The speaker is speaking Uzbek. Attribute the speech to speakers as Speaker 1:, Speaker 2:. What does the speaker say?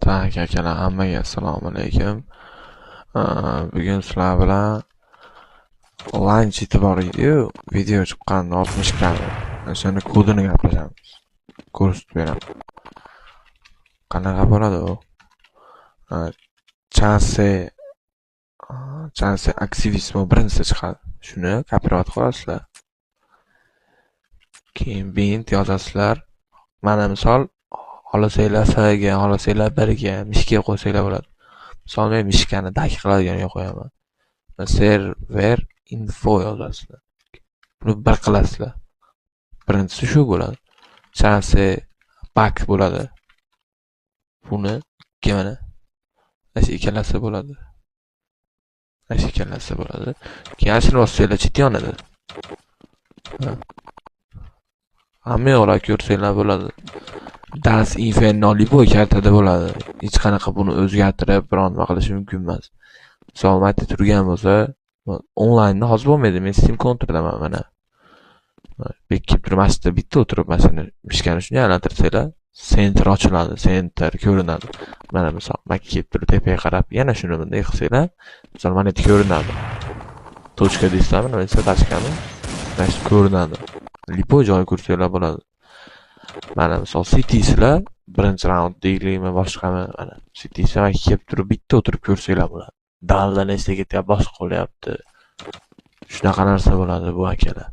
Speaker 1: Tak akalar, hammaga assalomu alaykum. Bugun sizlar bilan lunch bor edi-yu, video chiqqanini olmishkami. O'shani kodini gapiramiz. Ko'rsatib beraman. Qanaqa bo'ladi u? Chance aktivismo birinchisi chiqadi. Shuni kopirovat qilasizlar. Keyin bint yozasizlar. Mana misol xohlasanglar S'ga, xohlasanglar 1ga, mishga qo'ysanglar bo'ladi. Misol men mishkani dak qiladiganiga qo'yaman. Server info yozasizlar. Buni bir qilasizlar. Birinchisi shu bo'ladi. Chance bak bo'ladi. Buni ikki mana. Ikkalasi bo'ladi. Ikkalasi bo'ladi. Keyin ashuni bossanglar chet yonida. Hamma yoqlar ko'rsanglar bo'ladi. Das infernal bu kartada bo'ladi. Hech qanaqa buni o'zgartirib, biron nima qilish mumkin emas. Misol mayda turgan bo'lsa, onlaynda hozir bo'lmaydi. Men Steam Counter'daman mana. Bekib turmasda bitta o'tirib masalan, mishkani shunga aylantirsanglar, center ochiladi, center ko'rinadi. Mana misol, mak kelib turib tepaga qarab, yana shuni bunday qilsanglar, misol mana bu ko'rinadi. Tochka deysizlarmi, mana bu tashkami? Mana ko'rinadi. Lipo joy ko'rsanglar bo'ladi. Mana misol Citieslar birinchi raund deylikmi, boshqami, mana Citieslar kelib turib bitta o'tirib ko'rsanglar bo'ladi. Dalda nechta ketyapti, boshqa qo'lyapti. Shunaqa narsa bo'ladi bu akalar.